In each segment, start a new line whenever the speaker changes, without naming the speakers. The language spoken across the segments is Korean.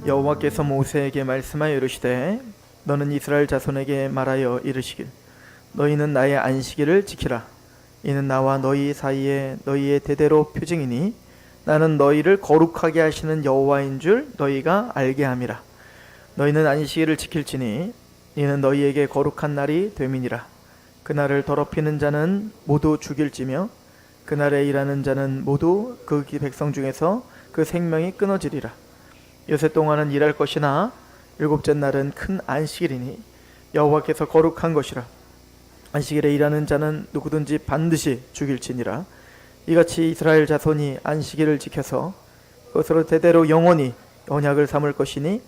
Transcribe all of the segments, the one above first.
여호와께서 모세에게 말씀하여 이르시되 너는 이스라엘 자손에게 말하여 이르시길 너희는 나의 안식일을 지키라. 이는 나와 너희 사이에 너희의 대대로 표징이니 나는 너희를 거룩하게 하시는 여호와인 줄 너희가 알게 함이라. 너희는 안식일을 지킬지니 이는 너희에게 거룩한 날이 됨이니라. 그날을 더럽히는 자는 모두 죽일지며 그날에 일하는 자는 모두 그 백성 중에서 그 생명이 끊어지리라. 여섯 동안은 일할 것이나 일곱째 날은 큰 안식일이니 여호와께서 거룩한 것이라. 안식일에 일하는 자는 누구든지 반드시 죽일지니라. 이같이 이스라엘 자손이 안식일을 지켜서 그것으로 대대로 영원히 언약을 삼을 것이니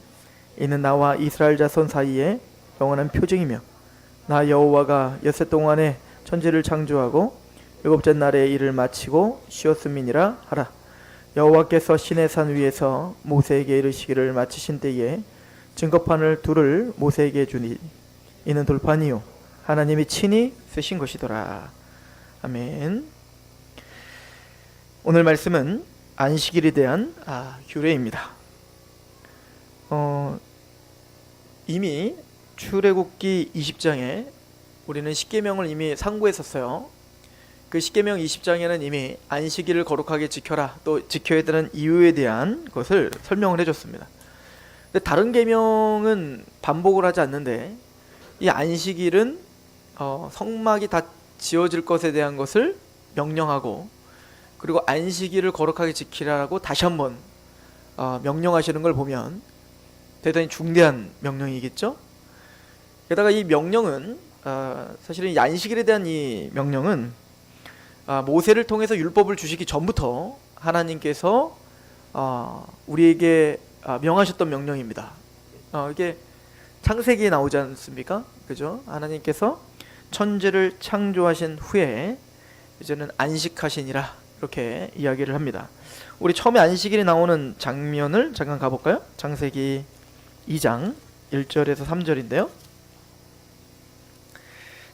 이는 나와 이스라엘 자손 사이에 영원한 표징이며 나 여호와가 엿새 동안에 천지를 창조하고 일곱째 날에 일을 마치고 쉬었음이니라 하라. 여호와께서 시내산 위에서 모세에게 이르시기를 마치신 때에 증거판을 둘을 모세에게 주니 이는 돌판이요 하나님이 친히 쓰신 것이더라. 아멘. 오늘 말씀은 안식일에 대한 규례입니다. 이미 출애굽기 20장에 우리는 십계명을 이미 상고했었어요. 그 십계명 20장에는 이미 안식일을 거룩하게 지켜라, 또 지켜야 되는 이유에 대한 것을 설명을 해줬습니다. 근데 다른 계명은 반복을 하지 않는데 이 안식일은 성막이 다 지어질 것에 대한 것을 명령하고, 그리고 안식일을 거룩하게 지키라고 다시 한번 명령하시는 걸 보면 대단히 중대한 명령이겠죠. 게다가 이 명령은 사실은 이 안식일에 대한 이 명령은 모세를 통해서 율법을 주시기 전부터 하나님께서 우리에게 명하셨던 명령입니다. 이게 창세기에 나오지 않습니까? 그죠? 하나님께서 천지를 창조하신 후에 이제는 안식하시니라, 이렇게 이야기를 합니다. 우리 처음에 안식일이 나오는 장면을 잠깐 가볼까요? 창세기 2장 1절에서 3절인데요.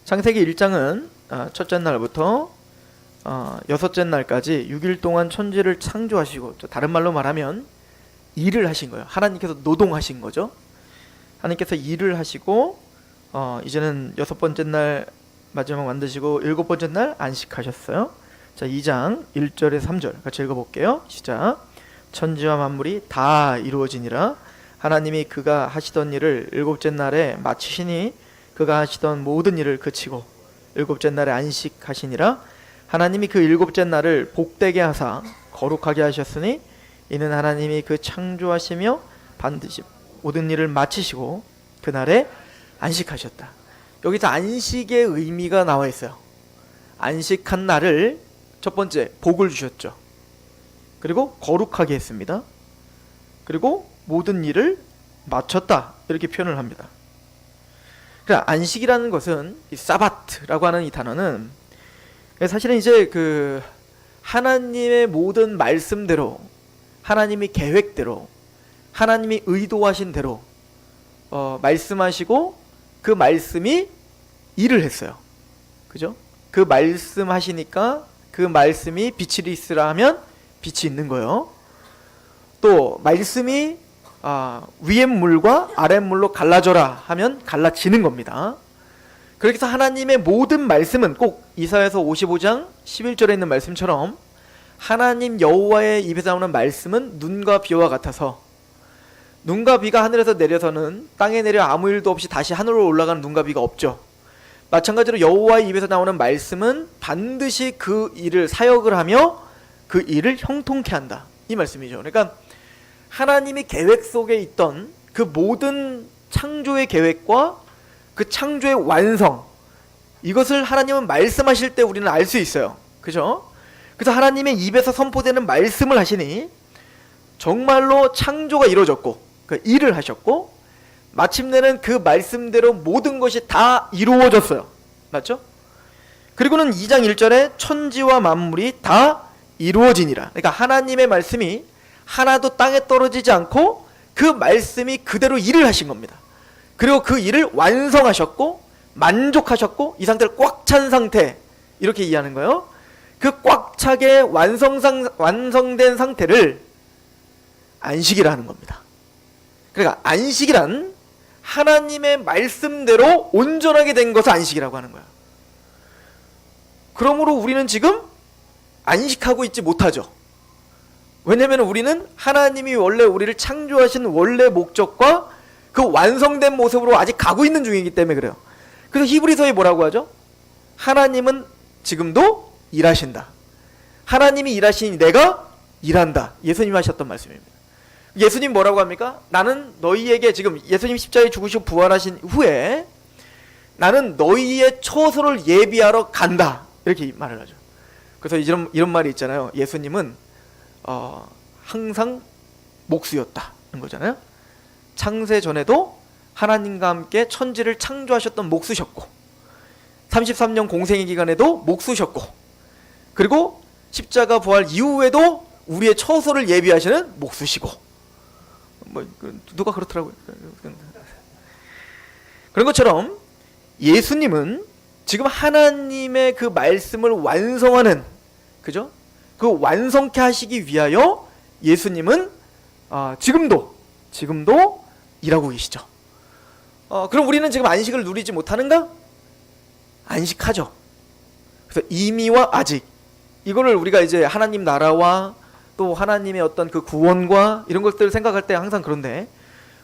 창세기 1장은 첫째 날부터 여섯째 날까지 6일 동안 천지를 창조하시고, 다른 말로 말하면 일을 하신 거예요. 하나님께서 노동하신 거죠. 하나님께서 일을 하시고 이제는 여섯 번째 날 마지막 만드시고 일곱 번째 날 안식하셨어요. 자, 2장 1절에서 3절 같이 읽어볼게요. 시작. 천지와 만물이 다 이루어지니라. 하나님이 그가 하시던 일을 일곱째 날에 마치시니 그가 하시던 모든 일을 그치고 일곱째 날에 안식하시니라. 하나님이 그 일곱째 날을 복되게 하사 거룩하게 하셨으니 이는 하나님이 그 창조하시며 반드시 모든 일을 마치시고 그날에 안식하셨다. 여기서 안식의 의미가 나와 있어요. 안식한 날을 첫 번째 복을 주셨죠. 그리고 거룩하게 했습니다. 그리고 모든 일을 마쳤다, 이렇게 표현을 합니다. 그러니까 안식이라는 것은 이 사바트라고 하는 이 단어는 사실은 이제 그 하나님의 모든 말씀대로, 하나님이 계획대로, 하나님이 의도하신 대로 말씀하시고 그 말씀이 일을 했어요. 그죠? 그 말씀하시니까 그 말씀이 빛이 있으라 하면 빛이 있는 거예요. 또 말씀이 위에 물과 아래 물로 갈라져라 하면 갈라지는 겁니다. 그렇게 해서 하나님의 모든 말씀은 꼭 이사야서 55장 11절에 있는 말씀처럼 하나님 여호와의 입에서 나오는 말씀은 눈과 비와 같아서, 눈과 비가 하늘에서 내려서는 땅에 내려 아무 일도 없이 다시 하늘로 올라가는 눈과 비가 없죠. 마찬가지로 여호와의 입에서 나오는 말씀은 반드시 그 일을 사역을 하며 그 일을 형통케 한다, 이 말씀이죠. 그러니까 하나님이 계획 속에 있던 그 모든 창조의 계획과 그 창조의 완성, 이것을 하나님은 말씀하실 때 우리는 알 수 있어요. 그죠? 그래서 하나님의 입에서 선포되는 말씀을 하시니 정말로 창조가 이루어졌고 그 일을 하셨고 마침내는 그 말씀대로 모든 것이 다 이루어졌어요. 맞죠? 그리고는 2장 1절에 천지와 만물이 다 이루어지니라. 그러니까 하나님의 말씀이 하나도 땅에 떨어지지 않고 그 말씀이 그대로 일을 하신 겁니다. 그리고 그 일을 완성하셨고 만족하셨고 이 상태를 꽉 찬 상태, 이렇게 이해하는 거예요. 그 꽉 차게 완성된 상태를 안식이라 하는 겁니다. 그러니까 안식이란 하나님의 말씀대로 온전하게 된 것을 안식이라고 하는 거야. 그러므로 우리는 지금 안식하고 있지 못하죠. 왜냐하면 우리는 하나님이 원래 우리를 창조하신 원래 목적과 그 완성된 모습으로 아직 가고 있는 중이기 때문에 그래요. 그래서 히브리서에 뭐라고 하죠? 하나님은 지금도 일하신다. 하나님이 일하시니 내가 일한다. 예수님이 하셨던 말씀입니다. 예수님 뭐라고 합니까? 나는 너희에게, 지금 예수님 십자가에 죽으시고 부활하신 후에 나는 너희의 처소를 예비하러 간다. 이렇게 말을 하죠. 그래서 이런 말이 있잖아요. 예수님은 항상 목수였다는 거잖아요. 창세 전에도 하나님과 함께 천지를 창조하셨던 목수셨고, 33년 공생의 기간에도 목수셨고, 그리고 십자가 부활 이후에도 우리의 처소를 예비하시는 목수시고, 누가 그렇더라고요. 그런 것처럼 예수님은 지금 하나님의 그 말씀을 완성하는, 그죠? 그 완성케 하시기 위하여 예수님은 지금도 일하고 계시죠. 그럼 우리는 지금 안식을 누리지 못하는가? 안식하죠. 그래서 이미와 아직, 이거를 우리가 이제 하나님 나라와 또 하나님의 어떤 그 구원과 이런 것들을 생각할 때 항상 그런데,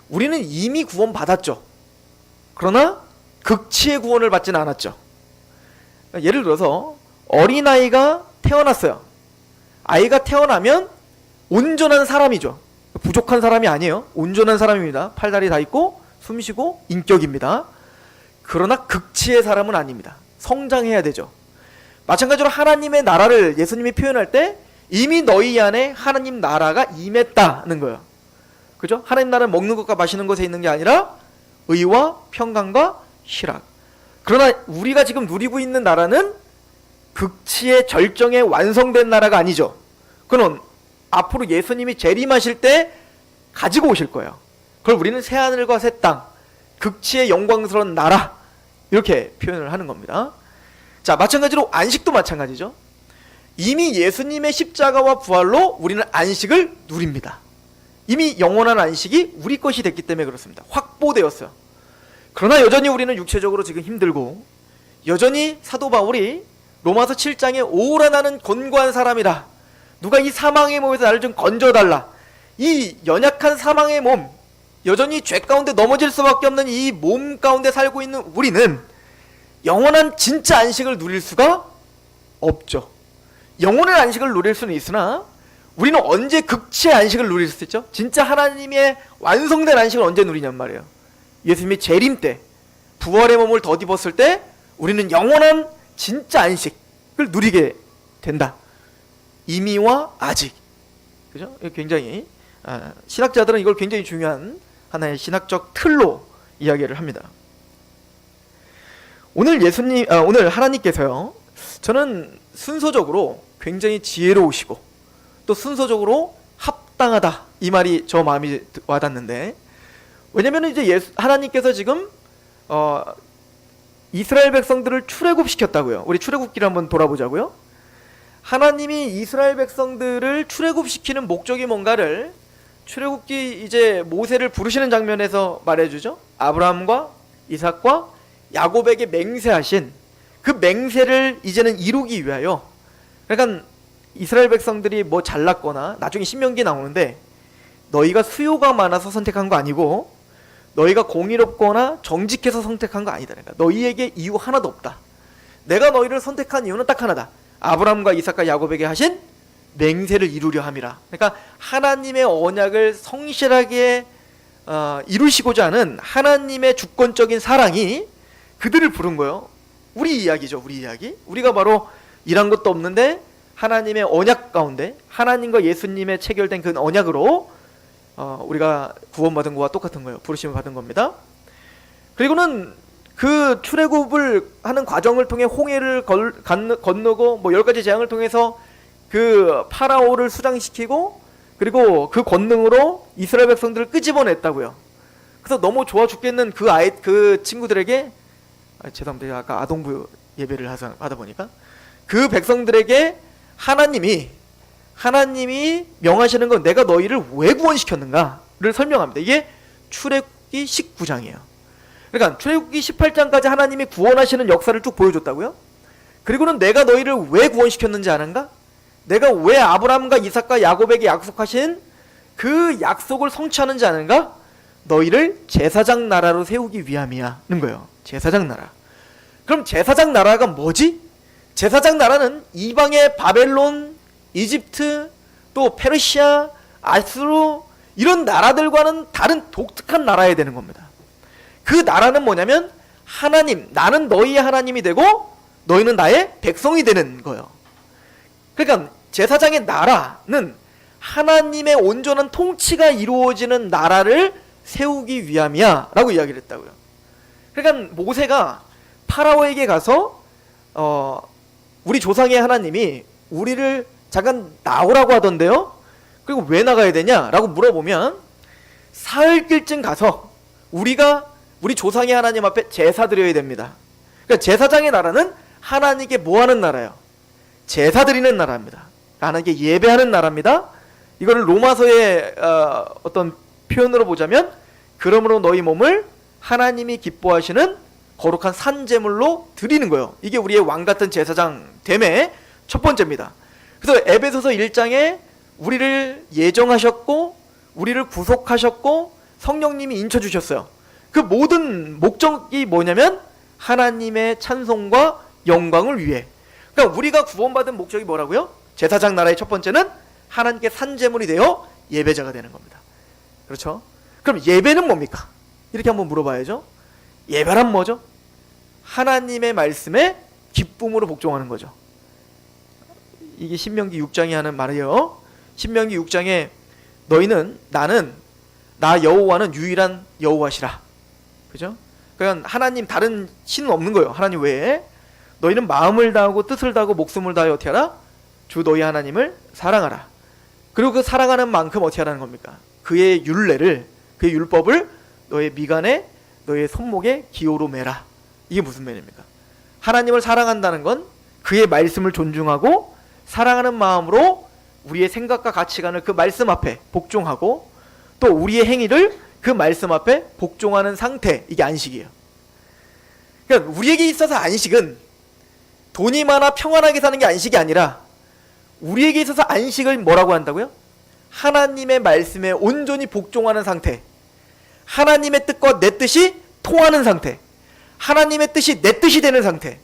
우리는 이미 구원 받았죠. 그러나 극치의 구원을 받지는 않았죠. 예를 들어서 어린아이가 태어났어요. 아이가 태어나면 온전한 사람이죠. 부족한 사람이 아니에요. 온전한 사람입니다. 팔다리 다 있고 숨쉬고 인격입니다. 그러나 극치의 사람은 아닙니다. 성장해야 되죠. 마찬가지로 하나님의 나라를 예수님이 표현할 때 이미 너희 안에 하나님 나라가 임했다는 거예요. 그죠? 하나님 나라는 먹는 것과 마시는 것에 있는 게 아니라 의와 평강과 희락. 그러나 우리가 지금 누리고 있는 나라는 극치의 절정에 완성된 나라가 아니죠. 그건 앞으로 예수님이 재림하실 때 가지고 오실 거예요. 그걸 우리는 새하늘과 새 땅, 극치의 영광스러운 나라, 이렇게 표현을 하는 겁니다. 자, 마찬가지로 안식도 마찬가지죠. 이미 예수님의 십자가와 부활로 우리는 안식을 누립니다. 이미 영원한 안식이 우리 것이 됐기 때문에 그렇습니다. 확보되었어요. 그러나 여전히 우리는 육체적으로 지금 힘들고, 여전히 사도 바울이 로마서 7장에 오라 나는 곤고한 사람이라, 누가 이 사망의 몸에서 나를 좀 건져달라. 이 연약한 사망의 몸, 여전히 죄 가운데 넘어질 수밖에 없는 이 몸 가운데 살고 있는 우리는 영원한 진짜 안식을 누릴 수가 없죠. 영혼의 안식을 누릴 수는 있으나 우리는 언제 극치의 안식을 누릴 수 있죠? 진짜 하나님의 완성된 안식을 언제 누리냔 말이에요. 예수님이 재림 때, 부활의 몸을 덧입었을 때 우리는 영원한 진짜 안식을 누리게 된다. 이미와 아직. 그죠? 굉장히 신학자들은 이걸 굉장히 중요한 하나의 신학적 틀로 이야기를 합니다. 오늘 하나님께서요, 저는 순서적으로 굉장히 지혜로우시고 또 순서적으로 합당하다, 이 말이 저 마음이 와닿는데, 왜냐면 이제 하나님께서 지금 이스라엘 백성들을 출애굽시켰다고요. 우리 출애굽기를 한번 돌아보자고요. 하나님이 이스라엘 백성들을 출애굽시키는 목적이 뭔가를 출애굽기 이제 모세를 부르시는 장면에서 말해주죠. 아브라함과 이삭과 야곱에게 맹세하신 그 맹세를 이제는 이루기 위하여, 그러니까 이스라엘 백성들이 뭐 잘났거나, 나중에 신명기 나오는데 너희가 수요가 많아서 선택한 거 아니고 너희가 공의롭거나 정직해서 선택한 거 아니다. 그러니까 너희에게 이유 하나도 없다. 내가 너희를 선택한 이유는 딱 하나다. 아브라함과 이삭과 야곱에게 하신 맹세를 이루려 함이라. 그러니까 하나님의 언약을 성실하게 이루시고자 하는 하나님의 주권적인 사랑이 그들을 부른 거예요. 우리 이야기죠. 우리 이야기. 우리가 바로 일한 것도 없는데 하나님의 언약 가운데 하나님과 예수님의 체결된 그 언약으로 우리가 구원받은 것과 똑같은 거예요. 부르심을 받은 겁니다. 그리고는 그 출애굽을 하는 과정을 통해 홍해를 건너고 뭐 10가지 재앙을 통해서 그 파라오를 수장시키고, 그리고 그 권능으로 이스라엘 백성들을 끄집어냈다고요. 그래서 너무 좋아 죽겠는 그 친구들에게, 죄송합니다. 아까 아동부 예배를 하다 보니까 그 백성들에게 하나님이 명하시는 건 내가 너희를 왜 구원시켰는가를 설명합니다. 이게 출애굽기 19장이에요. 그러니까 출애굽기 18장까지 하나님이 구원하시는 역사를 쭉 보여줬다고요? 그리고는 내가 너희를 왜 구원시켰는지 아는가? 내가 왜 아브라함과 이삭과 야곱에게 약속하신 그 약속을 성취하는지 아는가? 너희를 제사장 나라로 세우기 위함이야는 거예요. 제사장 나라. 그럼 제사장 나라가 뭐지? 제사장 나라는 이방의 바벨론, 이집트, 또 페르시아, 아수르 이런 나라들과는 다른 독특한 나라야 되는 겁니다. 그 나라는 뭐냐면 하나님, 나는 너희의 하나님이 되고 너희는 나의 백성이 되는 거예요. 그러니까 제사장의 나라는 하나님의 온전한 통치가 이루어지는 나라를 세우기 위함이야 라고 이야기를 했다고요. 그러니까 모세가 파라오에게 가서 우리 조상의 하나님이 우리를 잠깐 나오라고 하던데요, 그리고 왜 나가야 되냐 라고 물어보면 사흘길쯤 가서 우리가 우리 조상의 하나님 앞에 제사 드려야 됩니다. 그러니까 제사장의 나라는 하나님께 뭐하는 나라예요? 제사 드리는 나라입니다. 하나님께 예배하는 나라입니다. 이거를 로마서의 어떤 표현으로 보자면 그러므로 너희 몸을 하나님이 기뻐하시는 거룩한 산제물로 드리는 거예요. 이게 우리의 왕같은 제사장 됨의 첫 번째입니다. 그래서 에베소서 1장에 우리를 예정하셨고 우리를 구속하셨고 성령님이 인쳐주셨어요. 그 모든 목적이 뭐냐면 하나님의 찬송과 영광을 위해. 그러니까 우리가 구원받은 목적이 뭐라고요? 제사장 나라의 첫 번째는 하나님께 산제물이 되어 예배자가 되는 겁니다. 그렇죠? 그럼 예배는 뭡니까? 이렇게 한번 물어봐야죠. 예배란 뭐죠? 하나님의 말씀에 기쁨으로 복종하는 거죠. 이게 신명기 6장이 하는 말이에요. 신명기 6장에 너희는 나 여호와는 유일한 여호와시라. 그죠? 그러니까 하나님 다른 신은 없는 거예요. 하나님 외에. 너희는 마음을 다하고 뜻을 다하고 목숨을 다하여 어떻게 하라? 주 너희 하나님을 사랑하라. 그리고 그 사랑하는 만큼 어떻게 하라는 겁니까? 그의 율례를, 그의 율법을 너의 미간에 너의 손목에 기호로 매라. 이게 무슨 말입니까? 하나님을 사랑한다는 건 그의 말씀을 존중하고 사랑하는 마음으로 우리의 생각과 가치관을 그 말씀 앞에 복종하고 또 우리의 행위를 그 말씀 앞에 복종하는 상태. 이게 안식이에요. 그러니까 우리에게 있어서 안식은 돈이 많아 평안하게 사는 게 안식이 아니라 우리에게 있어서 안식을 뭐라고 한다고요? 하나님의 말씀에 온전히 복종하는 상태. 하나님의 뜻과 내 뜻이 통하는 상태. 하나님의 뜻이 내 뜻이 되는 상태.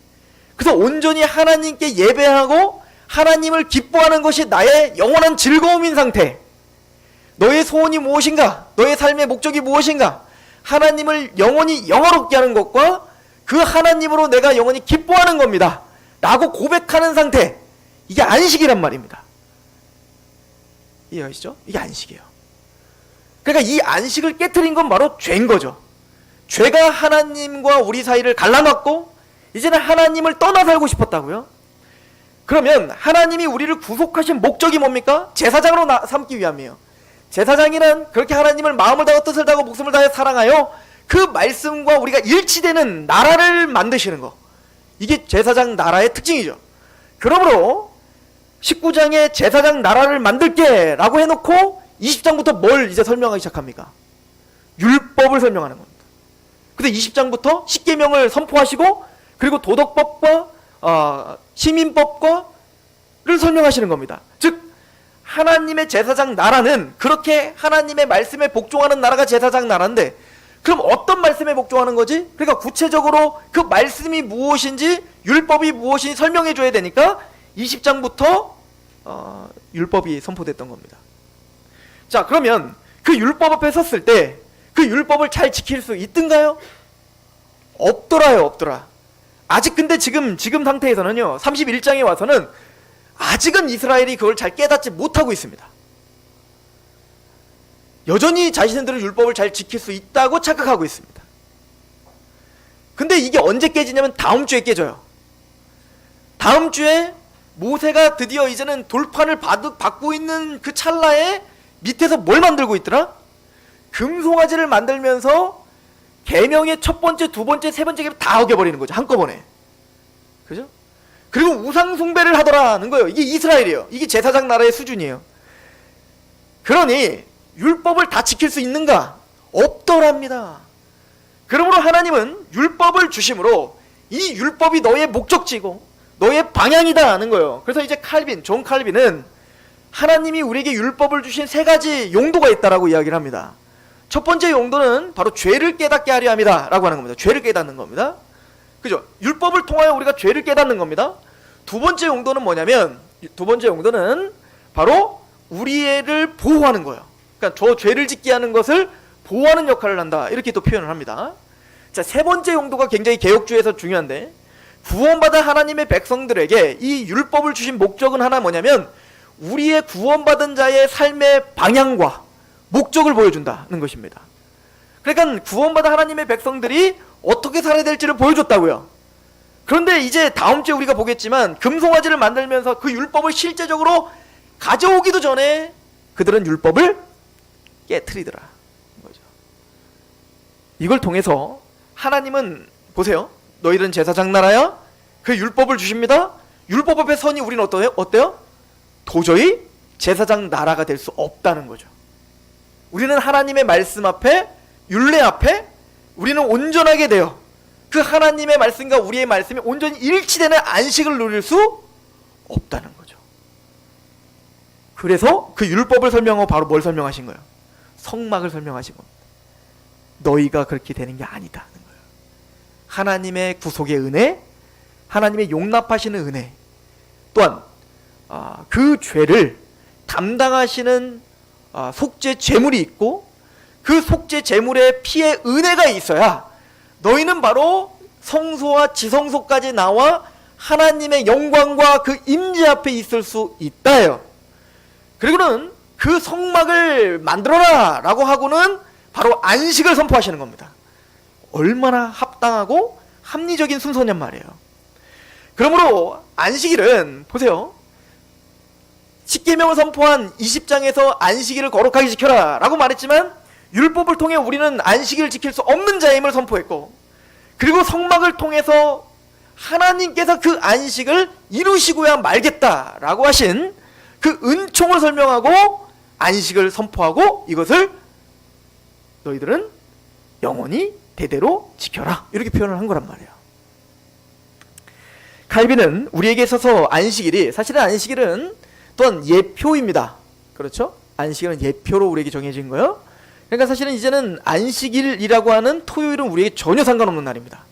그래서 온전히 하나님께 예배하고 하나님을 기뻐하는 것이 나의 영원한 즐거움인 상태. 너의 소원이 무엇인가? 너의 삶의 목적이 무엇인가? 하나님을 영원히 영화롭게 하는 것과 그 하나님으로 내가 영원히 기뻐하는 겁니다 라고 고백하는 상태. 이게 안식이란 말입니다. 이해하시죠? 이게 안식이에요. 그러니까 이 안식을 깨트린 건 바로 죄인 거죠. 죄가 하나님과 우리 사이를 갈라놨고 이제는 하나님을 떠나 살고 싶었다고요. 그러면 하나님이 우리를 구속하신 목적이 뭡니까? 제사장으로 삼기 위함이에요. 제사장이란 그렇게 하나님을 마음을 다하고 뜻을 다하고 목숨을 다해 사랑하여 그 말씀과 우리가 일치되는 나라를 만드시는 거. 이게 제사장 나라의 특징이죠. 그러므로 19장에 제사장 나라를 만들게 라고 해놓고 20장부터 뭘 이제 설명하기 시작합니까? 율법을 설명하는 겁니다. 근데 20장부터 십계명을 선포하시고 그리고 도덕법과 시민법과를 설명하시는 겁니다. 즉 하나님의 제사장 나라는 그렇게 하나님의 말씀에 복종하는 나라가 제사장 나라인데 그럼 어떤 말씀에 복종하는 거지? 그러니까 구체적으로 그 말씀이 무엇인지 율법이 무엇인지 설명해 줘야 되니까 20장부터 율법이 선포됐던 겁니다. 자, 그러면 그 율법 앞에 섰을 때 그 율법을 잘 지킬 수 있던가요? 없더라요, 없더라. 아직 근데 지금 상태에서는요, 31장에 와서는 아직은 이스라엘이 그걸 잘 깨닫지 못하고 있습니다. 여전히 자신들은 율법을 잘 지킬 수 있다고 착각하고 있습니다. 근데 이게 언제 깨지냐면 다음 주에 깨져요. 다음 주에 모세가 드디어 이제는 돌판을 받고 있는 그 찰나에 밑에서 뭘 만들고 있더라? 금송아지를 만들면서 계명의 첫 번째, 두 번째, 세 번째 계명 다 어겨버리는 거죠. 한꺼번에. 그죠? 그리고 우상 숭배를 하더라는 거예요. 이게 이스라엘이에요. 이게 제사장 나라의 수준이에요. 그러니 율법을 다 지킬 수 있는가? 없더랍니다. 그러므로 하나님은 율법을 주심으로 이 율법이 너의 목적지고 너의 방향이다 하는 거예요. 그래서 이제 존 칼빈은 하나님이 우리에게 율법을 주신 세 가지 용도가 있다라고 이야기를 합니다. 첫 번째 용도는 바로 죄를 깨닫게 하려 함이다 라고 하는 겁니다. 죄를 깨닫는 겁니다. 그죠? 율법을 통하여 우리가 죄를 깨닫는 겁니다. 두 번째 용도는 뭐냐면, 두 번째 용도는 바로 우리를 보호하는 거예요. 그러니까 저 죄를 짓게 하는 것을 보호하는 역할을 한다, 이렇게 또 표현을 합니다. 자, 세 번째 용도가 굉장히 개혁주의에서 중요한데, 구원받은 하나님의 백성들에게 이 율법을 주신 목적은 하나 뭐냐면 우리의 구원받은 자의 삶의 방향과 목적을 보여준다는 것입니다. 그러니까 구원받은 하나님의 백성들이 어떻게 살아야 될지를 보여줬다고요. 그런데 이제 다음 주에 우리가 보겠지만 금송아지를 만들면서 그 율법을 실제적으로 가져오기도 전에 그들은 율법을 깨트리더라 거죠. 이걸 통해서 하나님은 보세요. 너희들은 제사장 나라야? 그 율법을 주십니다. 율법 앞에 선이 우리는 어때요? 도저히 제사장 나라가 될 수 없다는 거죠. 우리는 하나님의 말씀 앞에, 율례 앞에 우리는 온전하게 되어 그 하나님의 말씀과 우리의 말씀이 온전히 일치되는 안식을 누릴 수 없다는 거죠. 그래서 그 율법을 설명하고 바로 뭘 설명하신 거예요? 성막을 설명하신 겁니다. 너희가 그렇게 되는 게 아니다. 하나님의 구속의 은혜, 하나님의 용납하시는 은혜, 또한 그 죄를 담당하시는 속죄 제물이 있고 그 속죄 제물의 피의 은혜가 있어야 너희는 바로 성소와 지성소까지 나와 하나님의 영광과 그 임재 앞에 있을 수 있다요. 그리고는 그 성막을 만들어라 라고 하고는 바로 안식을 선포하시는 겁니다. 얼마나 합당하고 합리적인 순서냔 말이에요. 그러므로 안식일은 보세요. 십계명을 선포한 20장에서 안식일을 거룩하게 지켜라 라고 말했지만 율법을 통해 우리는 안식일을 지킬 수 없는 자임을 선포했고, 그리고 성막을 통해서 하나님께서 그 안식을 이루시고야 말겠다라고 하신 그 은총을 설명하고 안식을 선포하고 이것을 너희들은 영원히 대대로 지켜라, 이렇게 표현을 한 거란 말이에요. 칼빈은 우리에게 있어서 안식일이, 사실은 안식일은 또한 예표입니다. 그렇죠? 안식일은 예표로 우리에게 정해진 거예요. 그러니까 사실은 이제는 안식일이라고 하는 토요일은 우리에게 전혀 상관없는 날입니다.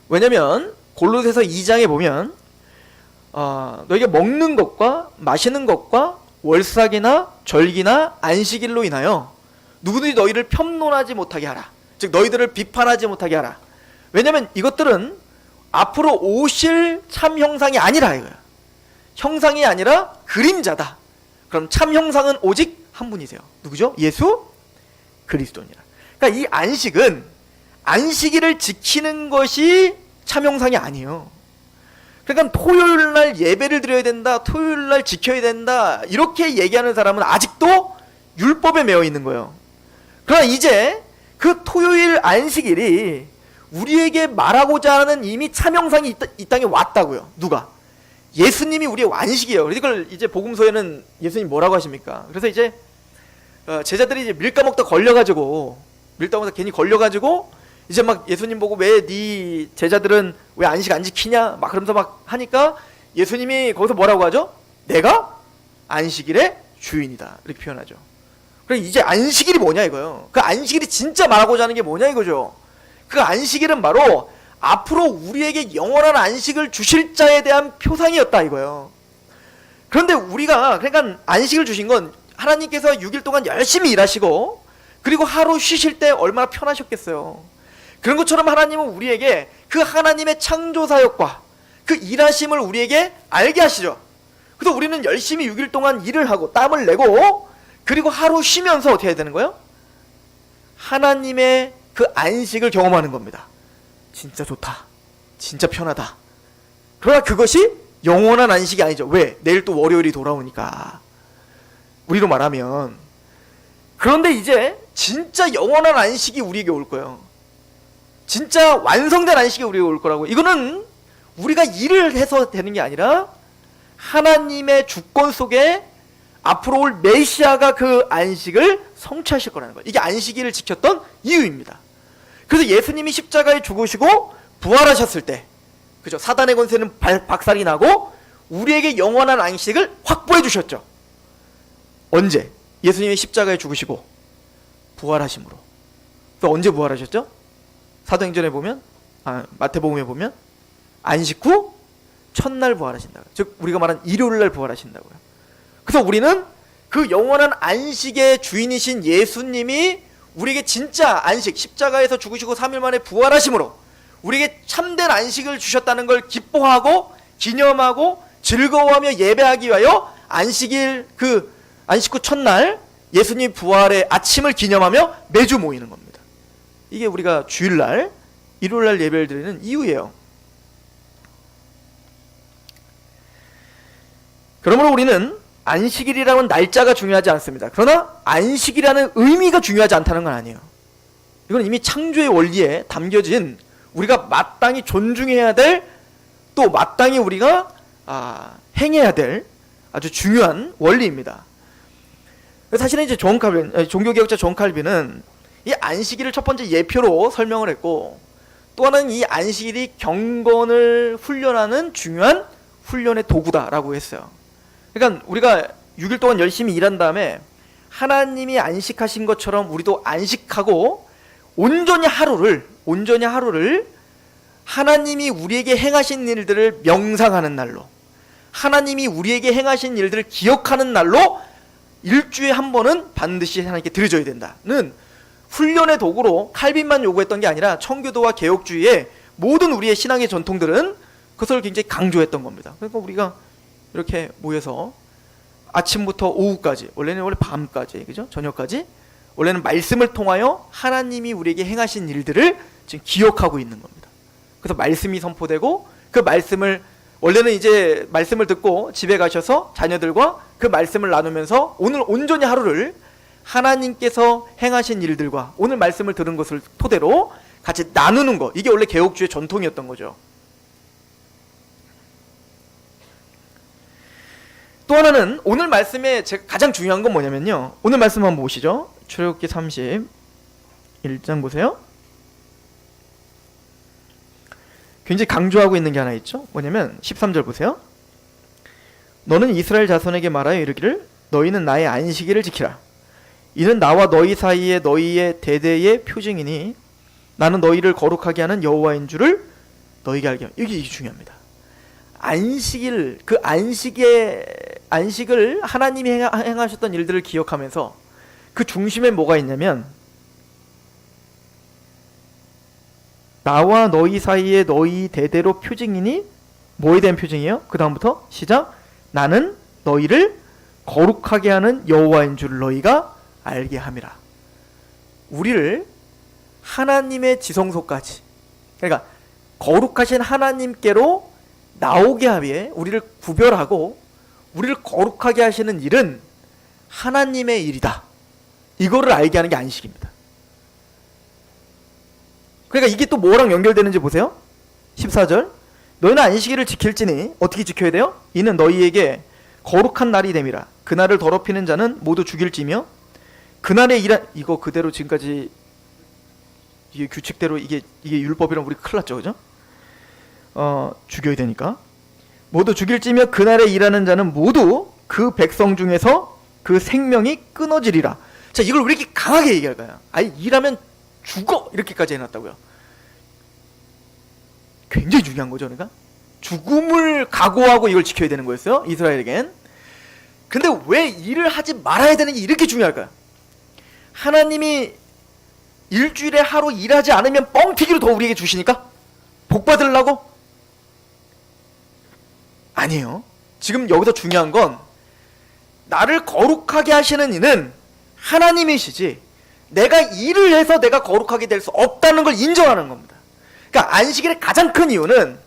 왜냐면 골로새서 2장에 보면 너희가 먹는 것과 마시는 것과 월삭이나 절기나 안식일로 인하여 누구든지 너희를 편론하지 못하게 하라. 즉 너희들을 비판하지 못하게 하라. 왜냐면 이것들은 앞으로 오실 참 형상이 아니라 이거야. 형상이 아니라 그림자다. 그럼 참 형상은 오직 한 분이세요. 누구죠? 예수 그리스도니라. 그러니까 이 안식은 안식일을 지키는 것이 참 형상이 아니에요. 그러니까 토요일 날 예배를 드려야 된다, 토요일 날 지켜야 된다, 이렇게 얘기하는 사람은 아직도 율법에 매여 있는 거예요. 그러나 이제 그 토요일 안식일이 우리에게 말하고자 하는 이미 참 형상이 이 땅에 왔다고요. 누가? 예수님이 우리의 안식이에요. 이걸 이제 복음서에는 예수님 뭐라고 하십니까? 그래서 이제 제자들이 이제 밀가 먹다 걸려가지고, 괜히 걸려가지고 이제 막 예수님 보고 왜 네 제자들은 왜 안식 안 지키냐 막 그러면서 막 하니까 예수님이 거기서 뭐라고 하죠? 내가 안식일의 주인이다, 이렇게 표현하죠. 그래, 이제 안식일이 뭐냐 이거요. 그 안식일이 진짜 말하고자 하는 게 뭐냐 이거죠. 그 안식일은 바로 앞으로 우리에게 영원한 안식을 주실 자에 대한 표상이었다 이거예요. 그런데 우리가, 그러니까 안식을 주신 건 하나님께서 6일 동안 열심히 일하시고 그리고 하루 쉬실 때 얼마나 편하셨겠어요. 그런 것처럼 하나님은 우리에게 그 하나님의 창조사역과 그 일하심을 우리에게 알게 하시죠. 그래서 우리는 열심히 6일 동안 일을 하고 땀을 내고 그리고 하루 쉬면서 어떻게 해야 되는 거예요? 하나님의 그 안식을 경험하는 겁니다. 진짜 좋다, 진짜 편하다. 그러나 그것이 영원한 안식이 아니죠. 왜? 내일 또 월요일이 돌아오니까. 우리로 말하면. 그런데 이제 진짜 영원한 안식이 우리에게 올 거예요. 진짜 완성된 안식이 우리에게 올 거라고. 이거는 우리가 일을 해서 되는 게 아니라 하나님의 주권 속에 앞으로 올 메시아가 그 안식을 성취하실 거라는 거예요. 이게 안식일을 지켰던 이유입니다. 그래서 예수님이 십자가에 죽으시고 부활하셨을 때, 그죠? 사단의 권세는 박살이 나고 우리에게 영원한 안식을 확보해 주셨죠. 언제? 예수님이 십자가에 죽으시고 부활하심으로. 또 언제 부활하셨죠? 사도행전에 보면, 마태복음에 보면 안식 후 첫날 부활하신다고요. 즉 우리가 말한 일요일날 부활하신다고요. 그래서 우리는 그 영원한 안식의 주인이신 예수님이 우리에게 진짜 안식, 십자가에서 죽으시고 3일 만에 부활하심으로 우리에게 참된 안식을 주셨다는 걸 기뻐하고 기념하고 즐거워하며 예배하기 위하여 안식일, 그 안식 후 첫날 예수님 부활의 아침을 기념하며 매주 모이는 겁니다. 이게 우리가 주일날, 일요일날 예배를 드리는 이유예요. 그러므로 우리는 안식일이라는 날짜가 중요하지 않습니다. 그러나 안식이라는 의미가 중요하지 않다는 건 아니에요. 이건 이미 창조의 원리에 담겨진 우리가 마땅히 존중해야 될, 또 마땅히 우리가 행해야 될 아주 중요한 원리입니다. 사실은 이제 종교개혁자 존 칼빈은 이 안식일을 첫 번째 예표로 설명을 했고, 또 하나는 이 안식일이 경건을 훈련하는 중요한 훈련의 도구다라고 했어요. 그러니까 우리가 6일 동안 열심히 일한 다음에 하나님이 안식하신 것처럼 우리도 안식하고 온전히 하루를 하나님이 우리에게 행하신 일들을 명상하는 날로, 하나님이 우리에게 행하신 일들을 기억하는 날로 일주일에 한 번은 반드시 하나님께 드려져야 된다는 훈련의 도구로 칼빈만 요구했던 게 아니라 청교도와 개혁주의의 모든 우리의 신앙의 전통들은 그것을 굉장히 강조했던 겁니다. 그러니까 우리가 이렇게 모여서 아침부터 오후까지, 원래 밤까지, 그죠? 저녁까지, 원래는 말씀을 통하여 하나님이 우리에게 행하신 일들을 지금 기억하고 있는 겁니다. 그래서 말씀이 선포되고, 그 말씀을, 원래는 이제 말씀을 듣고 집에 가셔서 자녀들과 그 말씀을 나누면서 오늘 온전히 하루를 하나님께서 행하신 일들과 오늘 말씀을 들은 것을 토대로 같이 나누는 것, 이게 원래 개혁주의 전통이었던 거죠. 또 하나는 오늘 말씀에 제가 가장 중요한 건 뭐냐면요, 오늘 말씀 한번 보시죠. 출애굽기 31장 보세요. 굉장히 강조하고 있는 게 하나 있죠. 뭐냐면 13절 보세요. 너는 이스라엘 자손에게 말하여 이르기를 너희는 나의 안식일을 지키라. 이는 나와 너희 사이에 너희의 대대의 표징이니 나는 너희를 거룩하게 하는 여호와인 줄을 너희에게 알게 하라. 이게 중요합니다. 안식일, 그 안식을 하나님이 행하셨던 일들을 기억하면서 그 중심에 뭐가 있냐면, 나와 너희 사이에 너희 대대로 표징이니, 뭐에 대한 표징이에요? 그 다음부터 시작. 나는 너희를 거룩하게 하는 여호와인 줄 너희가 알게 함이라. 우리를 하나님의 지성소까지, 그러니까 거룩하신 하나님께로 나오게 하기에 우리를 구별하고 우리를 거룩하게 하시는 일은 하나님의 일이다. 이거를 알게 하는 게 안식입니다. 그러니까 이게 또 뭐랑 연결되는지 보세요. 14절. 너희는 안식일을 지킬지니 어떻게 지켜야 돼요? 이는 너희에게 거룩한 날이 됨이라. 그날을 더럽히는 자는 모두 죽일지며 그날에 이거 그대로 지금까지 이게 규칙대로 이게 율법이랑 우리 큰일 났죠, 그죠? 죽여야 되니까. 모두 죽일지며 그날에 일하는 자는 모두 그 백성 중에서 그 생명이 끊어지리라. 자, 이걸 왜 이렇게 강하게 얘기할까요? 아니, 일하면 죽어! 이렇게까지 해놨다고요. 굉장히 중요한 거죠, 그러니까. 죽음을 각오하고 이걸 지켜야 되는 거였어요, 이스라엘에겐. 근데 왜 일을 하지 말아야 되는 게 이렇게 중요할까요? 하나님이 일주일에 하루 일하지 않으면 뻥튀기로 더 우리에게 주시니까? 복 받으려고? 아니에요. 지금 여기서 중요한 건 나를 거룩하게 하시는 이는 하나님이시지 내가 일을 해서 내가 거룩하게 될 수 없다는 걸 인정하는 겁니다. 그러니까 안식일의 가장 큰 이유는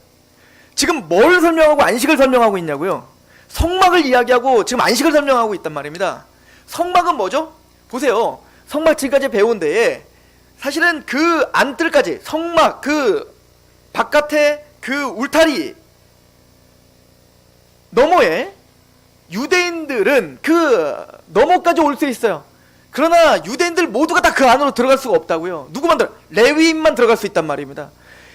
지금 뭘 설명하고 안식을 설명하고 있냐고요. 성막을 이야기하고 지금 안식을 설명하고 있단 말입니다. 성막은 뭐죠? 보세요. 성막 지금까지 배운 데에 사실은 그 안뜰까지, 성막 그 바깥에 그 울타리 너머에 유대인들은 그 너머까지 올 수 있어요. 그러나 유대인들 모두가 다 그 안으로 들어갈 수가 없다고요. 누구만 레위인만 들어갈 수 있단 말입니다.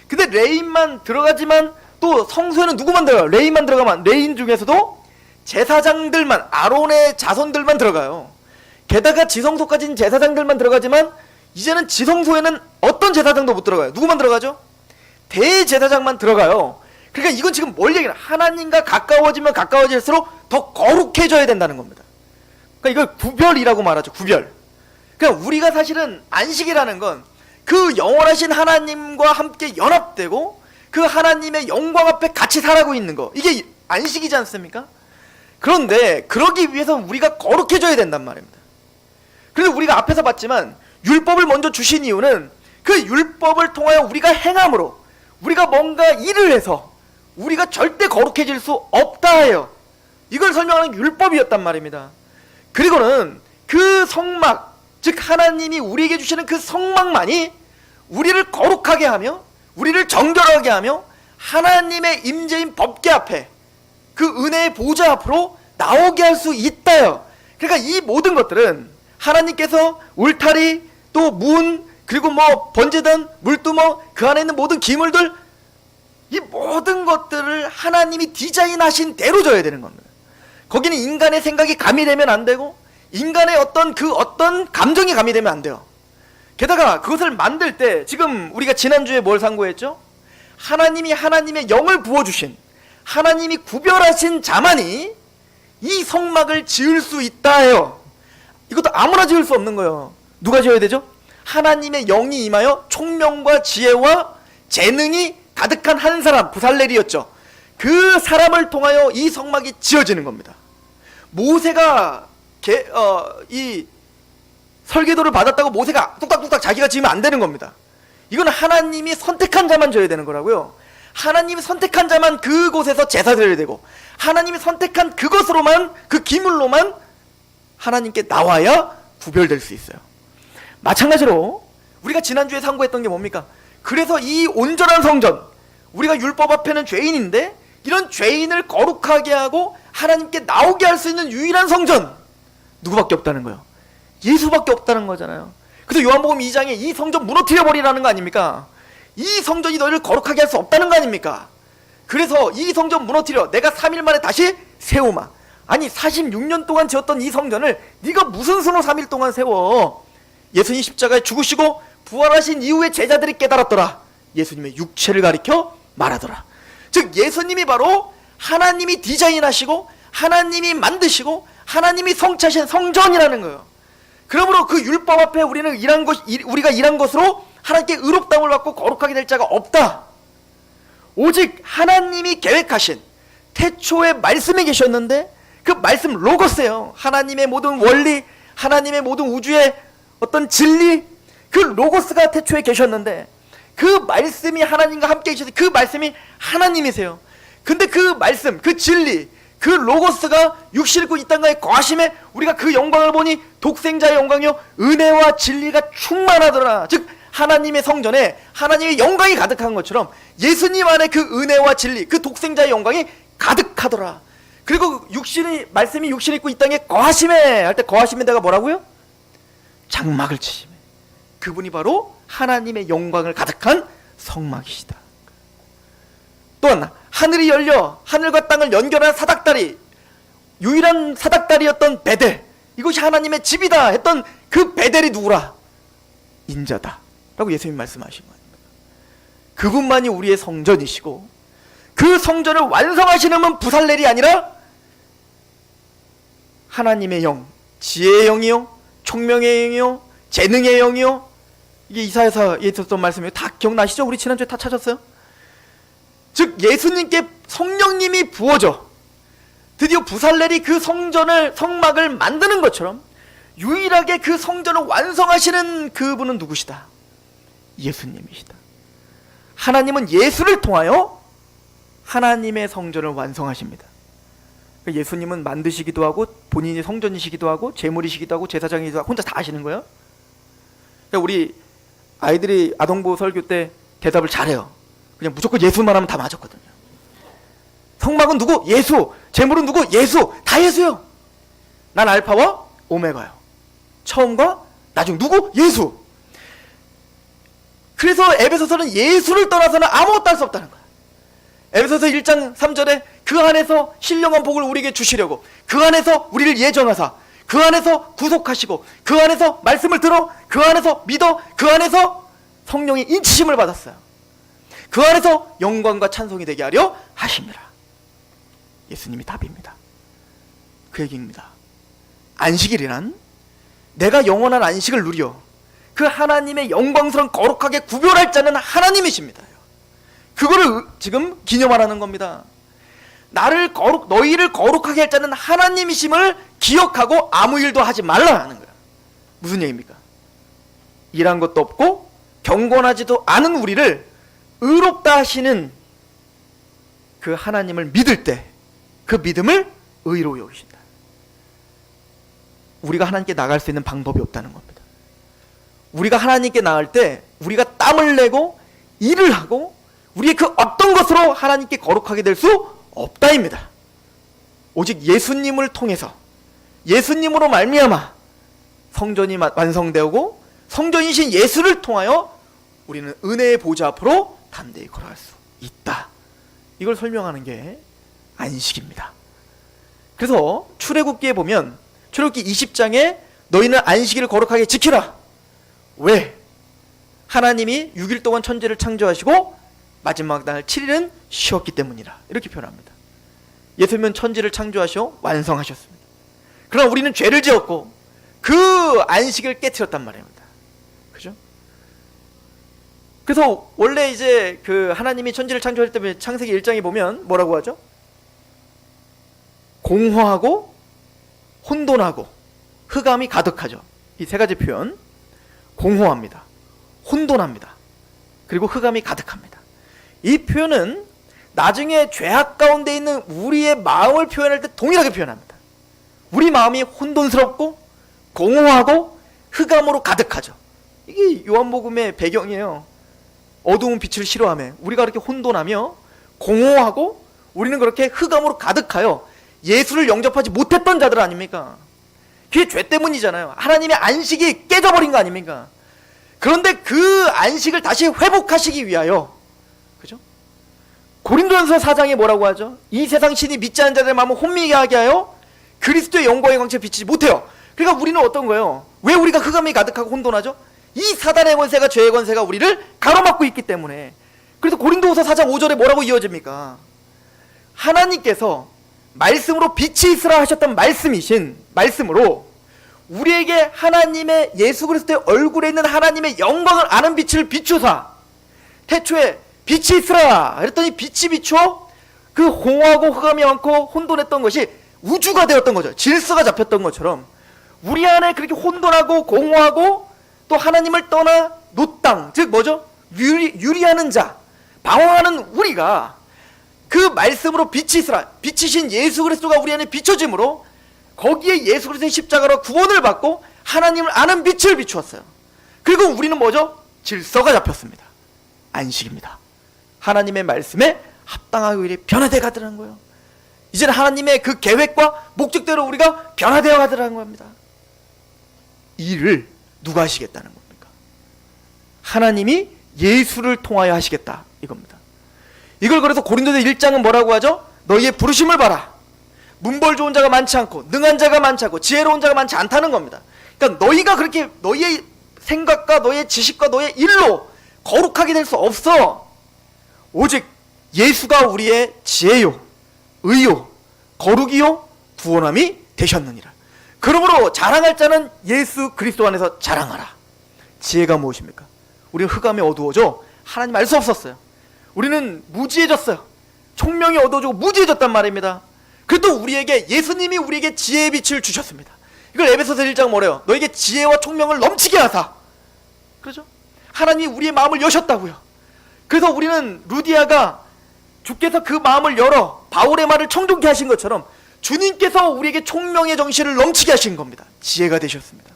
근데 레위인만 들어가지만 또 성소에는 누구만 들어가요? 레위인만 들어가면 레위인 중에서도 제사장들만, 아론의 자손들만 들어가요. 게다가 지성소까지는 제사장들만 들어가지만 이제는 지성소에는 어떤 제사장도 못 들어가요. 누구만 들어가죠? 대제사장만 들어가요. 그러니까 이건 지금 뭘 얘기하냐, 하나님과 가까워지면 가까워질수록 더 거룩해져야 된다는 겁니다. 그러니까 이걸 구별이라고 말하죠. 구별. 그러니까 우리가 사실은 안식이라는 건 그 영원하신 하나님과 함께 연합되고 그 하나님의 영광 앞에 같이 살아가고 있는 거, 이게 안식이지 않습니까? 그런데 그러기 위해서 우리가 거룩해져야 된단 말입니다. 그래서 우리가 앞에서 봤지만 율법을 먼저 주신 이유는 그 율법을 통하여 우리가 행함으로, 우리가 뭔가 일을 해서 우리가 절대 거룩해질 수 없다 해요. 이걸 설명하는 율법이었단 말입니다. 그리고는 그 성막, 즉 하나님이 우리에게 주시는 그 성막만이 우리를 거룩하게 하며 우리를 정결하게 하며 하나님의 임재인 법궤 앞에 그 은혜의 보좌 앞으로 나오게 할 수 있다요. 그러니까 이 모든 것들은 하나님께서 울타리, 또 문, 그리고 뭐 번제단, 물두멍, 그 안에 있는 모든 기물들, 이 모든 것들을 하나님이 디자인하신 대로 줘야 되는 겁니다. 거기는 인간의 생각이 가미되면 안 되고 인간의 어떤 감정이 가미되면 안 돼요. 게다가 그것을 만들 때 지금 우리가 지난주에 뭘 상고했죠? 하나님이 하나님의 영을 부어주신, 하나님이 구별하신 자만이 이 성막을 지을 수 있다 해요. 이것도 아무나 지을 수 없는 거예요. 누가 지어야 되죠? 하나님의 영이 임하여 총명과 지혜와 재능이 가득한 한 사람, 부살렐이었죠. 그 사람을 통하여 이 성막이 지어지는 겁니다. 모세가 이 설계도를 받았다고 모세가 뚝딱뚝딱 자기가 지으면 안 되는 겁니다. 이건 하나님이 선택한 자만 져야 되는 거라고요. 하나님이 선택한 자만 그곳에서 제사 드려야 되고, 하나님이 선택한 그것으로만, 그 기물로만 하나님께 나와야 구별될 수 있어요. 마찬가지로 우리가 지난주에 상고했던 게 뭡니까? 그래서 이 온전한 성전, 우리가 율법 앞에는 죄인인데 이런 죄인을 거룩하게 하고 하나님께 나오게 할 수 있는 유일한 성전, 누구밖에 없다는 거예요. 예수밖에 없다는 거잖아요. 그래서 요한복음 2장에 이 성전 무너뜨려 버리라는 거 아닙니까? 이 성전이 너희를 거룩하게 할 수 없다는 거 아닙니까? 그래서 이 성전 무너뜨려 내가 3일 만에 다시 세우마. 아니 46년 동안 지었던 이 성전을 네가 무슨 수로 3일 동안 세워? 예수님 십자가에 죽으시고 부활하신 이후에 제자들이 깨달았더라. 예수님의 육체를 가리켜 말하더라. 즉 예수님이 바로 하나님이 디자인하시고 하나님이 만드시고 하나님이 성취하신 성전이라는 거예요. 그러므로 그 율법 앞에 우리가 일한 것으로 하나님께 의롭다움을 받고 거룩하게 될 자가 없다. 오직 하나님이 계획하신 태초의 말씀이 계셨는데 그 말씀 로고스예요. 하나님의 모든 원리, 하나님의 모든 우주의 어떤 진리, 그 로고스가 태초에 계셨는데 그 말씀이 하나님과 함께 계셔서 그 말씀이 하나님이세요. 근데 그 말씀, 그 진리, 그 로고스가 육신을 입고 이 땅에 거하심에 우리가 그 영광을 보니 독생자의 영광이요 은혜와 진리가 충만하더라. 즉 하나님의 성전에 하나님의 영광이 가득한 것처럼 예수님 안에 그 은혜와 진리, 그 독생자의 영광이 가득하더라. 그리고 말씀이 육신을 입고 이 땅에 거하심에 할 때 거하심에 내가 뭐라고요? 장막을 치심에. 그분이 바로 하나님의 영광을 가득한 성막이시다. 또 하나, 하늘이 열려 하늘과 땅을 연결한 사닥다리, 유일한 사닥다리였던 베델, 이것이 하나님의 집이다 했던 그 베델이 누구라? 인자다 라고 예수님 말씀하신 거 아닙니까? 그분만이 우리의 성전이시고 그 성전을 완성하시는 분 부살렐이 아니라 하나님의 영, 지혜의 영이요 총명의 영이요 재능의 영이요. 이게 이사야서에 있었던 말씀이에요. 다 기억나시죠? 우리 지난주에 다 찾았어요. 즉 예수님께 성령님이 부어져 드디어 부살렐이 그 성막을 만드는 것처럼 유일하게 그 성전을 완성하시는 그분은 누구시다? 예수님이시다. 하나님은 예수를 통하여 하나님의 성전을 완성하십니다. 예수님은 만드시기도 하고 본인이 성전이시기도 하고 제물이시기도 하고 제사장이기도 하고 혼자 다 하시는 거예요. 우리 아이들이 아동보호 설교 때 대답을 잘해요. 그냥 무조건 예수만 하면 다 맞았거든요. 성막은 누구? 예수. 재물은 누구? 예수. 다 예수요. 난 알파와 오메가요. 처음과 나중. 누구? 예수. 그래서 에베소서는 예수를 떠나서는 아무것도 할 수 없다는 거야. 에베소서 1장 3절에 그 안에서 신령한 복을 우리에게 주시려고, 그 안에서 우리를 예정하사, 그 안에서 구속하시고, 그 안에서 말씀을 들어, 그 안에서 믿어, 그 안에서 성령의 인치심을 받았어요. 그 안에서 영광과 찬송이 되게 하려 하십니다. 예수님이 답입니다. 그 얘기입니다. 안식일이란 내가 영원한 안식을 누려 그 하나님의 영광스러운 거룩하게 구별할 자는 하나님이십니다. 그거를 지금 기념하라는 겁니다. 너희를 거룩하게 할 자는 하나님이심을 기억하고 아무 일도 하지 말라는 거야. 무슨 얘기입니까? 일한 것도 없고 경건하지도 않은 우리를 의롭다 하시는 그 하나님을 믿을 때 그 믿음을 의로 여기신다. 우리가 하나님께 나갈 수 있는 방법이 없다는 겁니다. 우리가 하나님께 나갈 때 우리가 땀을 내고 일을 하고 우리의 그 어떤 것으로 하나님께 거룩하게 될 수 없다입니다. 오직 예수님을 통해서, 예수님으로 말미암아 성전이 완성되고 성전이신 예수를 통하여 우리는 은혜의 보좌 앞으로 담대히 걸어갈 수 있다. 이걸 설명하는 게 안식입니다. 그래서 출애굽기에 보면 출애굽기 20장에 너희는 안식일을 거룩하게 지키라. 왜? 하나님이 6일 동안 천지를 창조하시고 마지막 날 7일은 쉬었기 때문이라. 이렇게 표현합니다. 예수님은 천지를 창조하시고 완성하셨습니다. 그러나 우리는 죄를 지었고 그 안식을 깨트렸단 말입니다. 그죠? 그래서 원래 이제 그 하나님이 천지를 창조할 때 창세기 1장에 보면 뭐라고 하죠? 공허하고 혼돈하고 흑암이 가득하죠. 이 세 가지 표현. 공허합니다. 혼돈합니다. 그리고 흑암이 가득합니다. 이 표현은 나중에 죄악 가운데 있는 우리의 마음을 표현할 때 동일하게 표현합니다. 우리 마음이 혼돈스럽고 공허하고 흑암으로 가득하죠. 이게 요한복음의 배경이에요. 어두운 빛을 싫어하며 우리가 그렇게 혼돈하며 공허하고 우리는 그렇게 흑암으로 가득하여 예수를 영접하지 못했던 자들 아닙니까? 그게 죄 때문이잖아요. 하나님의 안식이 깨져버린 거 아닙니까? 그런데 그 안식을 다시 회복하시기 위하여, 그죠? 고린도전서 4장에 뭐라고 하죠? 이 세상 신이 믿지 않는 자들의 마음을 혼미하게 하게 하여 그리스도의 영광의 광채를 비치지 못해요. 그러니까 우리는 어떤 거예요? 왜 우리가 흑암이 가득하고 혼돈하죠? 이 사단의 권세가, 죄의 권세가 우리를 가로막고 있기 때문에. 그래서 고린도후서 4장 5절에 뭐라고 이어집니까? 하나님께서 말씀으로 빛이 있으라 하셨던 말씀으로 우리에게 하나님의 예수 그리스도의 얼굴에 있는 하나님의 영광을 아는 빛을 비추사. 태초에 빛이 있으라 그랬더니 빛이 비추어 그 공허하고 흑암이 많고 혼돈했던 것이 우주가 되었던 거죠. 질서가 잡혔던 것처럼 우리 안에 그렇게 혼돈하고 공허하고 또 하나님을 떠나 노땅, 즉 뭐죠? 유리하는 자, 방황하는 우리가 그 말씀으로 빛이 있으라, 빛이신 예수 그리스도가 우리 안에 비춰짐으로 거기에 예수 그리스도의 십자가로 구원을 받고 하나님을 아는 빛을 비추었어요. 그리고 우리는 뭐죠? 질서가 잡혔습니다. 안식입니다. 하나님의 말씀에 합당하게 우리 변화되어 가더라는 거예요. 이제는 하나님의 그 계획과 목적대로 우리가 변화되어 가더라는 겁니다. 이 일을 누가 하시겠다는 겁니까? 하나님이 예수를 통하여 하시겠다 이겁니다. 이걸 그래서 고린도서 1장은 뭐라고 하죠? 너희의 부르심을 봐라. 문벌 좋은 자가 많지 않고 능한 자가 많지 않고 지혜로운 자가 많지 않다는 겁니다. 그러니까 너희가 그렇게 너희의 생각과 너희의 지식과 너희의 일로 거룩하게 될 수 없어. 오직 예수가 우리의 지혜요, 의요, 거룩이요, 구원함이 되셨느니라. 그러므로 자랑할 자는 예수 그리스도 안에서 자랑하라. 지혜가 무엇입니까? 우리는 흑암에 어두워져 하나님 알 수 없었어요. 우리는 무지해졌어요. 총명이 어두워지고 무지해졌단 말입니다. 그래도 우리에게 예수님이 우리에게 지혜의 빛을 주셨습니다. 이걸 에베소서 1장 뭐래요? 너에게 지혜와 총명을 넘치게 하사. 그렇죠? 하나님이 우리의 마음을 여셨다고요. 그래서 우리는 루디아가 주께서 그 마음을 열어 바울의 말을 청종케 하신 것처럼 주님께서 우리에게 총명의 정신을 넘치게 하신 겁니다. 지혜가 되셨습니다.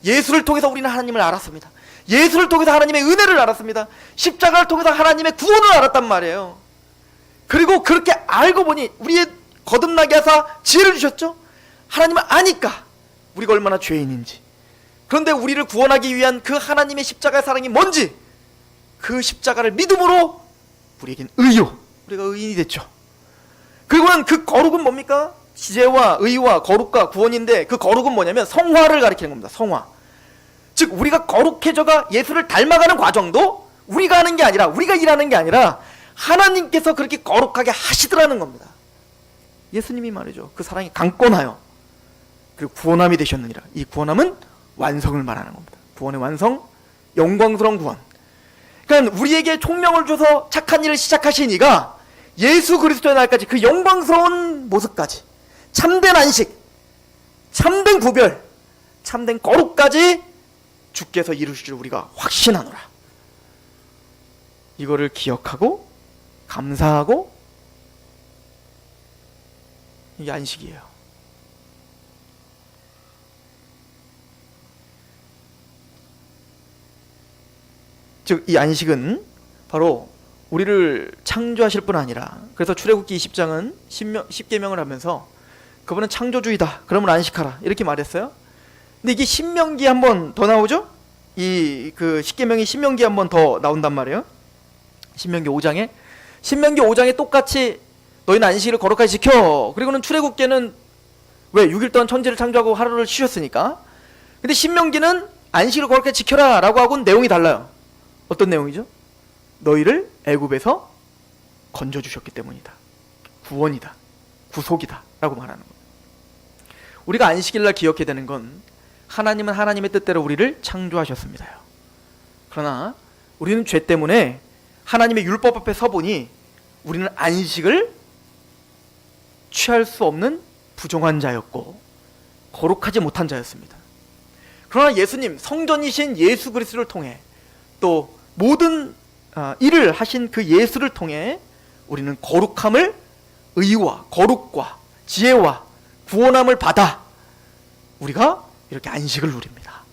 예수를 통해서 우리는 하나님을 알았습니다. 예수를 통해서 하나님의 은혜를 알았습니다. 십자가를 통해서 하나님의 구원을 알았단 말이에요. 그리고 그렇게 알고 보니 우리의 거듭나게 하사 지혜를 주셨죠. 하나님은 아니까 우리가 얼마나 죄인인지. 그런데 우리를 구원하기 위한 그 하나님의 십자가의 사랑이 뭔지, 그 십자가를 믿음으로 우리에겐 의요, 우리가 의인이 됐죠. 그리고는 그 거룩은 뭡니까? 지혜와 의와 거룩과 구원인데, 그 거룩은 뭐냐면 성화를 가리키는 겁니다. 성화. 즉 우리가 거룩해져가 예수를 닮아가는 과정도 우리가 하는 게 아니라, 우리가 일하는 게 아니라 하나님께서 그렇게 거룩하게 하시더라는 겁니다. 예수님이 말이죠, 그 사랑이 강권하여 그리고 구원함이 되셨느니라. 이 구원함은 완성을 말하는 겁니다. 구원의 완성, 영광스러운 구원. 그러니까 우리에게 총명을 줘서 착한 일을 시작하신 이가 예수 그리스도의 날까지 그 영광스러운 모습까지, 참된 안식, 참된 구별, 참된 거룩까지 주께서 이루실 줄 우리가 확신하노라. 이거를 기억하고 감사하고, 이게 안식이에요. 즉 이 안식은 바로 우리를 창조하실 뿐 아니라, 그래서 출애굽기 20장은 10계명을 하면서 그분은 창조주이다, 그러면 안식하라, 이렇게 말했어요. 근데 이게 신명기에 한 번 더 나오죠? 이 그 10계명이 신명기에 한 번 더 나온단 말이에요. 신명기 5장에 똑같이 너희는 안식일을 거룩하게 지켜. 그리고는 출애굽기는 왜 6일 동안 천지를 창조하고 하루를 쉬셨으니까. 근데 신명기는 안식일을 거룩하게 지켜라 라고 하고는 내용이 달라요. 어떤 내용이죠? 너희를 애굽에서 건져주셨기 때문이다, 구원이다, 구속이다 라고 말하는 겁니다. 우리가 안식일날 기억해야 되는 건 하나님은 하나님의 뜻대로 우리를 창조하셨습니다요. 그러나 우리는 죄 때문에 하나님의 율법 앞에 서보니 우리는 안식을 취할 수 없는 부정한 자였고 거룩하지 못한 자였습니다. 그러나 예수님, 성전이신 예수 그리스도를 통해 또 모든 일을 하신 그 예수를 통해 우리는 거룩함을, 의와 거룩과 지혜와 구원함을 받아 우리가 이렇게 안식을 누립니다.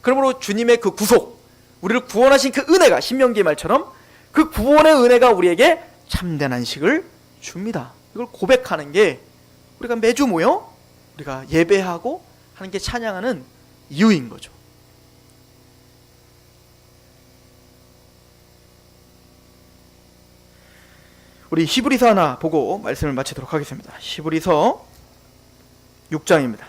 그러므로 주님의 그 구속, 우리를 구원하신 그 은혜가, 신명기의 말처럼 그 구원의 은혜가 우리에게 참된 안식을 줍니다. 이걸 고백하는 게 우리가 매주 모여 우리가 예배하고 하는 게 찬양하는 이유인 거죠. 우리 히브리서 하나 보고 말씀을 마치도록 하겠습니다. 히브리서 6장입니다.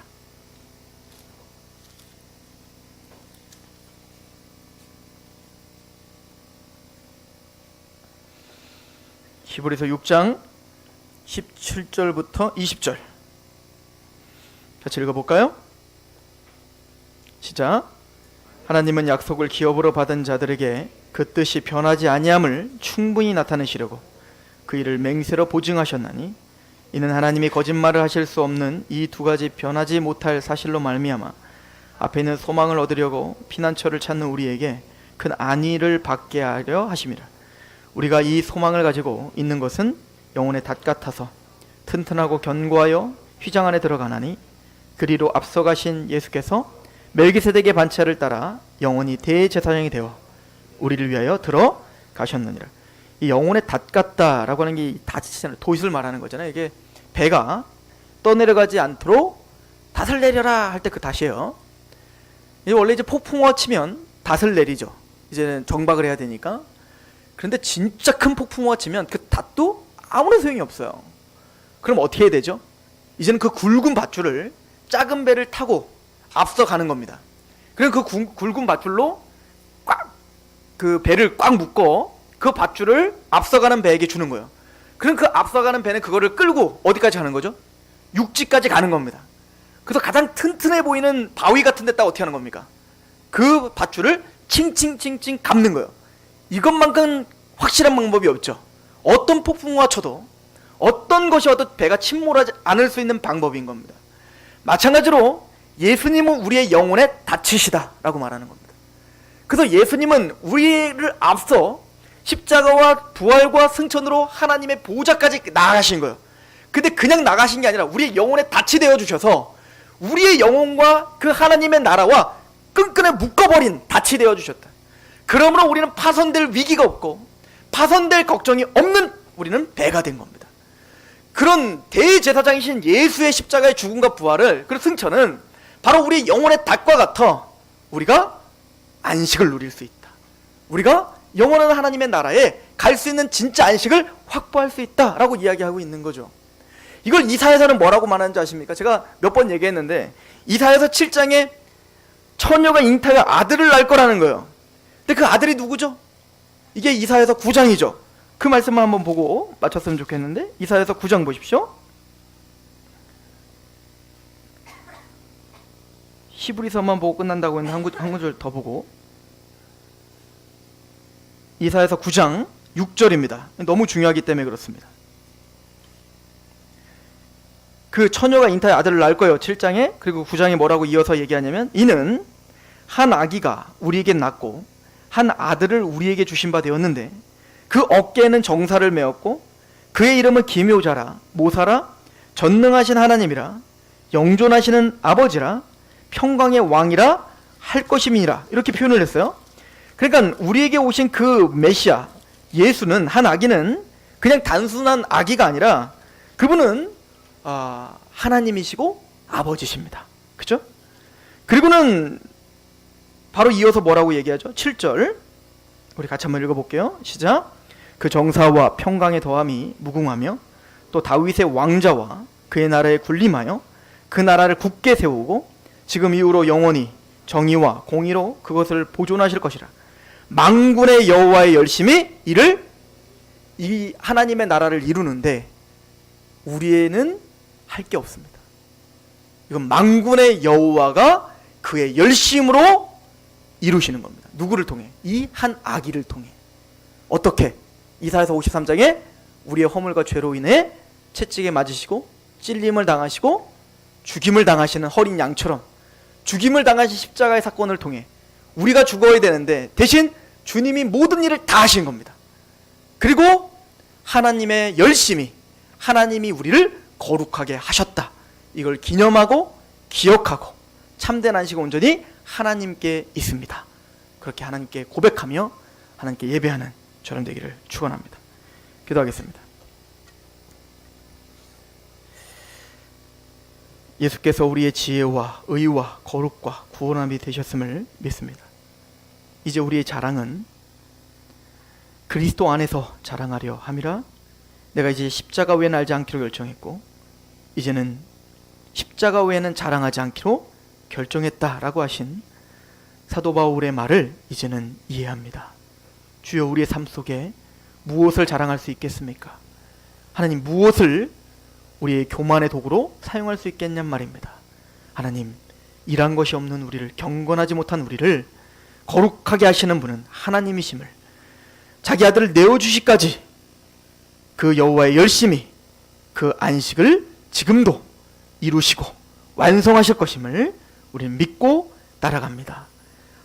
히브리서 6장 17절부터 20절 같이 읽어볼까요? 시작. 하나님은 약속을 기업으로 받은 자들에게 그 뜻이 변하지 아니함을 충분히 나타내시려고 그 일을 맹세로 보증하셨나니, 이는 하나님이 거짓말을 하실 수 없는 이 두 가지 변하지 못할 사실로 말미암아 앞에 있는 소망을 얻으려고 피난처를 찾는 우리에게 큰 안위를 받게 하려 하심이라. 우리가 이 소망을 가지고 있는 것은 영혼의 닷 같아서 튼튼하고 견고하여 휘장 안에 들어가나니, 그리로 앞서가신 예수께서 멜기세덱의 반차를 따라 영원히 대제사장이 되어 우리를 위하여 들어가셨느니라. 이 영혼의 닷 같다라고 하는 게 닷이잖아요. 돛을 말하는 거잖아요. 이게 배가 떠내려가지 않도록 닷을 내려라 할 때 그 닷이에요. 원래 이제 폭풍우가 치면 닷을 내리죠. 이제는 정박을 해야 되니까. 그런데 진짜 큰 폭풍우가 치면 그 닷도 아무런 소용이 없어요. 그럼 어떻게 해야 되죠? 이제는 그 굵은 밧줄을 작은 배를 타고 앞서가는 겁니다. 그리고 그 굵은 밧줄로 꽉 그 배를 꽉 묶어 그 밧줄을 앞서가는 배에게 주는 거예요. 그럼 그 앞서가는 배는 그거를 끌고 어디까지 가는 거죠? 육지까지 가는 겁니다. 그래서 가장 튼튼해 보이는 바위 같은 데다 어떻게 하는 겁니까? 그 밧줄을 칭칭칭칭 감는 거예요. 이것만큼 확실한 방법이 없죠. 어떤 폭풍우가 쳐도 어떤 것이 와도 배가 침몰하지 않을 수 있는 방법인 겁니다. 마찬가지로 예수님은 우리의 영혼의 닻이시다 라고 말하는 겁니다. 그래서 예수님은 우리를 앞서 십자가와 부활과 승천으로 하나님의 보좌까지 나아가신 거예요. 근데 그냥 나가신 게 아니라 우리의 영혼의 닻이 되어주셔서 우리의 영혼과 그 하나님의 나라와 끈끈하게 묶어버린 닻이 되어주셨다. 그러므로 우리는 파손될 위기가 없고 파손될 걱정이 없는 우리는 배가 된 겁니다. 그런 대제사장이신 예수의 십자가의 죽음과 부활을, 그 승천은 바로 우리 영혼의 닭과 같아 우리가 안식을 누릴 수 있다. 우리가 영원한 하나님의 나라에 갈 수 있는 진짜 안식을 확보할 수 있다라고 이야기하고 있는 거죠. 이걸 이사야서는 뭐라고 말하는지 아십니까? 제가 몇 번 얘기했는데 이사야서 7장에 처녀가 잉타여 아들을 낳을 거라는 거예요. 근데 그 아들이 누구죠? 이게 이사야서 9장이죠. 그 말씀만 한번 보고 맞췄으면 좋겠는데 이사야서 9장 보십시오. 히브리서만 보고 끝난다고 했는데 한 구절 더 보고, 이사야서 9장 6절입니다. 너무 중요하기 때문에 그렇습니다. 그 처녀가 잉타의 아들을 낳을 거예요. 7장에. 그리고 9장에 뭐라고 이어서 얘기하냐면, 이는 한 아기가 우리에게 낳고 한 아들을 우리에게 주신 바 되었는데 그 어깨에는 정사를 메었고 그의 이름은 기묘자라, 모사라, 전능하신 하나님이라, 영존하시는 아버지라, 평강의 왕이라 할 것임이니라, 이렇게 표현을 했어요. 그러니까 우리에게 오신 그 메시아 예수는, 한 아기는 그냥 단순한 아기가 아니라 그분은 하나님이시고 아버지십니다. 그죠? 그리고는 바로 이어서 뭐라고 얘기하죠? 7절 우리 같이 한번 읽어볼게요. 시작. 그 정사와 평강의 더함이 무궁하며 또 다윗의 왕자와 그의 나라에 군림하여 그 나라를 굳게 세우고 지금 이후로 영원히 정의와 공의로 그것을 보존하실 것이라. 만군의 여호와의 열심히 이 하나님의 나라를 이루는데 우리에는 할 게 없습니다. 이건 만군의 여호와가 그의 열심으로 이루시는 겁니다. 누구를 통해? 이 한 아기를 통해. 어떻게? 이사야서 53장에 우리의 허물과 죄로 인해 채찍에 맞으시고 찔림을 당하시고 죽임을 당하시는 어린 양처럼 죽임을 당하신 십자가의 사건을 통해 우리가 죽어야 되는데 대신 주님이 모든 일을 다 하신 겁니다. 그리고 하나님의 열심히, 하나님이 우리를 거룩하게 하셨다. 이걸 기념하고 기억하고 참된 안식은 온전히 하나님께 있습니다. 그렇게 하나님께 고백하며 하나님께 예배하는 저런 되기를 축원합니다. 기도하겠습니다. 예수께서 우리의 지혜와 의와 거룩과 구원함이 되셨음을 믿습니다. 이제 우리의 자랑은 그리스도 안에서 자랑하려 함이라. 내가 이제 십자가 외에는 알지 않기로 결정했고 이제는 십자가 외에는 자랑하지 않기로 결정했다라고 하신 사도 바울의 말을 이제는 이해합니다. 주여, 우리의 삶 속에 무엇을 자랑할 수 있겠습니까? 하나님, 무엇을 우리의 교만의 도구로 사용할 수 있겠냔 말입니다. 하나님, 일한 것이 없는 우리를, 경건하지 못한 우리를 거룩하게 하시는 분은 하나님이심을, 자기 아들을 내어주시까지 그 여호와의 열심히 그 안식을 지금도 이루시고 완성하실 것임을 우리는 믿고 따라갑니다.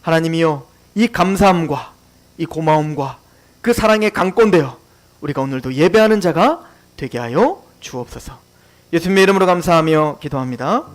하나님이여, 이 감사함과 이 고마움과 그 사랑에 강권되어 우리가 오늘도 예배하는 자가 되게 하여 주옵소서. 예수님의 이름으로 감사하며 기도합니다.